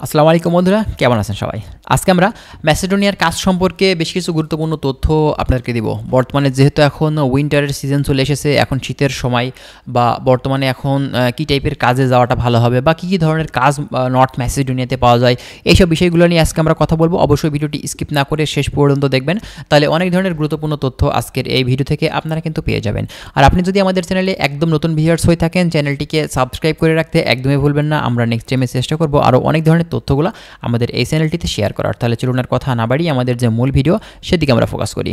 আসসালামু আলাইকুম বন্ধুরা, কেমন আছেন সবাই? আজকে আমরা ম্যাসেডোনিয়ার কাজ সম্পর্কে বেশ কিছু গুরুত্বপূর্ণ তথ্য আপনাদেরকে দিব। বর্তমানে যেহেতু এখন উইন্টারের সিজন চলে এসেছে, এখন শীতের সময়, বা বর্তমানে এখন কী টাইপের কাজে যাওয়াটা ভালো হবে বা কী ধরনের কাজ নর্থ ম্যাসেডোনিয়াতে পাওয়া যায়, এইসব বিষয়গুলো নিয়ে আজকে আমরা কথা বলবো। অবশ্যই ভিডিওটি স্কিপ না করে শেষ পর্যন্ত দেখবেন, তাহলে অনেক ধরনের গুরুত্বপূর্ণ তথ্য আজকের এই ভিডিও থেকে আপনারা কিন্তু পেয়ে যাবেন। আর আপনি যদি আমাদের চ্যানেলে একদম নতুন ভিউয়ার্স হয়ে থাকেন, চ্যানেলটিকে সাবস্ক্রাইব করে রাখতে একদমই ভুলবেন না। আমরা নেক্সট টাইমে চেষ্টা করবো আরও অনেক ধরনের তথ্যগুলো আমাদের এই চ্যানেলটিতে শেয়ার করার। তাহলে চলুন আর কথা না বাড়িয়ে আমাদের যে মূল ভিডিও সেদিকে আমরা ফোকাস করি।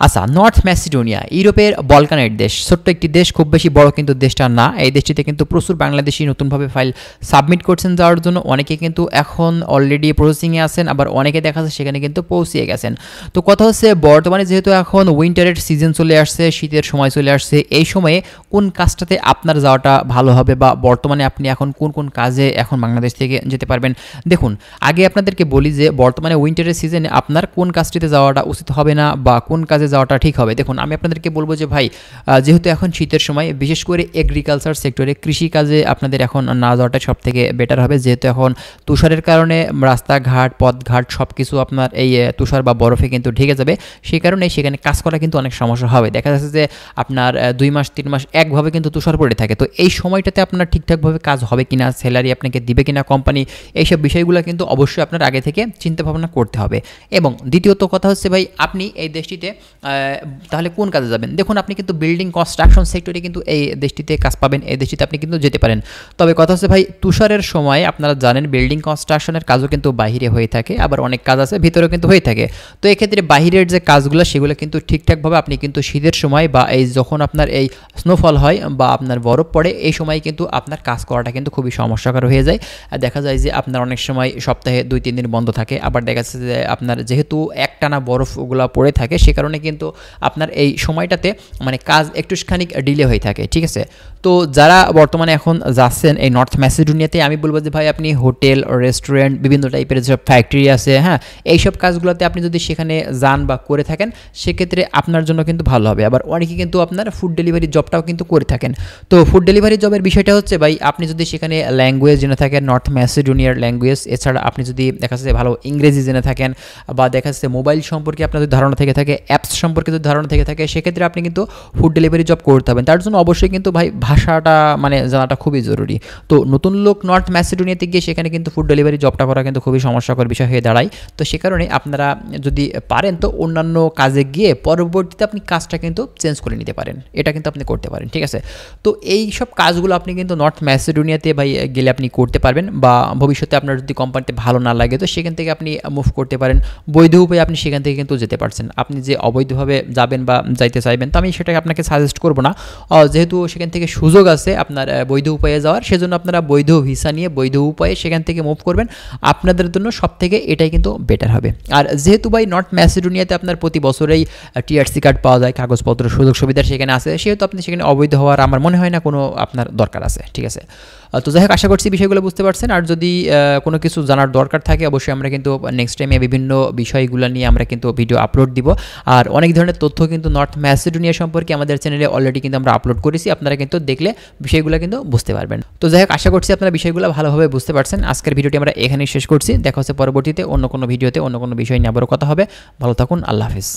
আচ্ছা, নর্থ ম্যাসিডোনিয়া ইউরোপের বলকানের দেশ, ছোট্ট একটি দেশ, খুব বেশি বড় কিন্তু দেশটা না। এই দেশটিতে কিন্তু প্রচুর বাংলাদেশি নতুনভাবে ফাইল সাবমিট করছেন যাওয়ার জন্য। অনেকে কিন্তু এখন অলরেডি প্রসেসিংয়ে আছেন, আবার অনেকে দেখা যাচ্ছে সেখানে কিন্তু পৌঁছিয়ে গেছেন। তো কথা হচ্ছে, বর্তমানে যেহেতু এখন উইন্টারের সিজন চলে আসছে, শীতের সময় চলে আসছে, এই সময়ে কোন কাজটাতে আপনার যাওয়াটা ভালো হবে, বা বর্তমানে আপনি এখন কোন কোন কাজে এখন বাংলাদেশ থেকে যেতে পারবেন। দেখুন, আগে আপনাদেরকে বলি যে বর্তমানে উইন্টারের সিজনে আপনার কোন কাজটিতে যাওয়াটা উচিত হবে না বা কোন কাজে যাওয়াটা ঠিক হবে। দেখুন, আমি আপনাদেরকে বলবো যে ভাই, যেহেতু এখন শীতের সময়, বিশেষ করে এগ্রিকালচার সেক্টরে, কৃষি কাজে আপনাদের এখন না যাওয়াটা সব থেকে বেটার হবে। যেহেতু এখন তুষারের কারণে রাস্তাঘাট, পথঘাট সব কিছু আপনার এই তুষার বা বরফে কিন্তু ঢেকে যাবে। সেই কারণে সেখানে কাজ করা কিন্তু অনেক সমস্যা হবে। দেখা যাচ্ছে যে আপনার 2 মাস 3 মাস একভাবে কিন্তু তুষার পড়ে থাকে। তো এই সময়টাতে আপনার ঠিকঠাকভাবে কাজ হবে কিনা, স্যালারি আপনাকে দিবে কিনা কোম্পানি, এইসব বিষয়গুলো কিন্তু অবশ্যই আপনার আগে থেকে চিন্তা ভাবনা করতে হবে। এবং দ্বিতীয়ত কথা হচ্ছে ভাই, আপনি এই দেশটিতে তাহলে কোন কাজে যাবেন। দেখুন, আপনি কিন্তু বিল্ডিং কনস্ট্রাকশন সেক্টরে কিন্তু এই দেশটিতে কাজ পাবেন, এই দেশটিতে আপনি কিন্তু যেতে পারেন। তবে কথা হচ্ছে ভাই, তুষারের সময় আপনারা জানেন বিল্ডিং কনস্ট্রাকশনের কাজও কিন্তু বাহিরে হয়ে থাকে, আবার অনেক কাজ আছে ভিতরেও কিন্তু হয়ে থাকে। তো এক্ষেত্রে বাহিরের যে কাজগুলো সেগুলো কিন্তু ঠিকঠাকভাবে আপনি কিন্তু শীতের সময় বা এই যখন আপনার এই স্নোফল হয় বা আপনার বরফ পড়ে, এই সময় কিন্তু আপনার কাজ করাটা কিন্তু খুবই সমস্যাকর হয়ে যায়। দেখা যায় যে আপনার অনেক সময় সপ্তাহে 2-3 দিন বন্ধ থাকে। আবার দেখা যাচ্ছে যে আপনার যেহেতু একটানা বরফগুলো পড়ে থাকে, সে কারণে কিন্তু আপনার এই সময়টাতে মানে কাজ একটুখানি ডিলে হয়ে থাকে। ঠিক আছে? তো যারা বর্তমানে এখন যাচ্ছেন এই নর্থ ম্যাসিডোনিয়াতে, আমি বলবো যে ভাই, আপনি হোটেল, রেস্টুরেন্ট, বিভিন্ন টাইপের যেসব ফ্যাক্টরি আছে, হ্যাঁ, এইসব কাজগুলোতে আপনি যদি সেখানে যান বা করে থাকেন, সেক্ষেত্রে আপনার জন্য কিন্তু ভালো হবে। আবার অনেকে কিন্তু আপনার ফুড ডেলিভারি জবটাও কিন্তু করে থাকেন। তো ফুড ডেলিভারি জবের বিষয়টা হচ্ছে ভাই, আপনি যদি সেখানে ল্যাঙ্গুয়েজ জেনে থাকেন, নর্থ ম্যাসিডোনিয়ার ল্যাঙ্গুয়েজ, এছাড়া আপনি যদি দেখা যাচ্ছে ভালো ইংরেজি জেনে থাকেন, বা দেখা যাচ্ছে মোবাইল সম্পর্কে আপনার যদি ধারণা থেকে থাকে, অ্যাপস সম্পর্কে যদি ধারণা থেকে থাকে, সেক্ষেত্রে আপনি কিন্তু ফুড ডেলিভারি জব করতে হবেন। তার জন্য অবশ্যই কিন্তু ভাই ভাষাটা মানে জানাটা খুবই জরুরি। তো নতুন লোক নর্থ ম্যাসিডোনিয়াতে গিয়ে সেখানে কিন্তু ফুড ডেলিভারি জবটা করা কিন্তু খুবই সমস্যাকর বিষয় হয়ে দাঁড়ায়। তো সে কারণে আপনারা যদি পারেন, তো অন্যান্য কাজে গিয়ে পরবর্তীতে আপনি কাজটা কিন্তু চেঞ্জ করে নিতে পারেন। এটা কিন্তু আপনি করতে পারেন। ঠিক আছে? তো এই সব কাজগুলো আপনি কিন্তু নর্থ ম্যাসিডোনিয়াতে ভাই গেলে আপনি করতে পারবেন, বা ভবিষ্যতে আপনার যদি কোম্পানিতে ভালো না লাগে, তো সেখান থেকে আপনি মুভ করতে পারেন। বৈধ উপায়ে আপনি সেখান থেকে কিন্তু যেতে পারছেন। আপনি যে অবৈধভাবে যাবেন বা যাইতে চাইবেন, তো আমি সেটাকে আপনাকে সাজেস্ট করব না। যেহেতু সেখান থেকে সুযোগ আছে আপনার বৈধ উপায়ে যাওয়ার, সেজন্য আপনারা বৈধ ভিসা নিয়ে বৈধ উপায়ে সেখান থেকে মুভ করবেন। আপনাদের জন্য সব থেকে এটাই কিন্তু বেটার হবে। আর যেহেতু ভাই নর্থ ম্যাসিডোনিয়াতে আপনার প্রতি বছরেই টিআরসি কার্ড পাওয়া যায়, কাগজপত্র সুযোগ সুবিধা সেখানে আছে, সেহেতু আপনি সেখানে অবৈধ হওয়ার আমার মনে হয় না কোনো আপনার দরকার আছে। ঠিক আছে? তো যাই হোক, আশা করছি বিষয়গুলো বুঝতে পারছেন। আর যদি কোনো কিছু জানার দরকার থাকে, অবশ্যই আমরা কিন্তু নেক্সট টাইমে বিভিন্ন বিষয়গুলো নিয়ে আমরা কিন্তু ভিডিও আপলোড দিব। আর অনেক ধরনের তথ্য কিন্তু নর্থ ম্যাসিডোনিয়া সম্পর্কে আমাদের চ্যানেলে অলরেডি কিন্তু আমরা আপলোড করেছি, আপনারা কিন্তু দেখলে বিষয়গুলো কিন্তু বুঝতে পারবেন। তো যাই হোক, আশা করছি আপনারা বিষয়গুলো ভালোভাবে বুঝতে পারছেন। আজকের ভিডিওটি আমরা এখানেই শেষ করছি। দেখা হচ্ছে পরবর্তীতে অন্য কোনো ভিডিওতে অন্য কোনো বিষয় নিয়ে আবারও কথা হবে। ভালো থাকুন, আল্লাহ হাফিজ।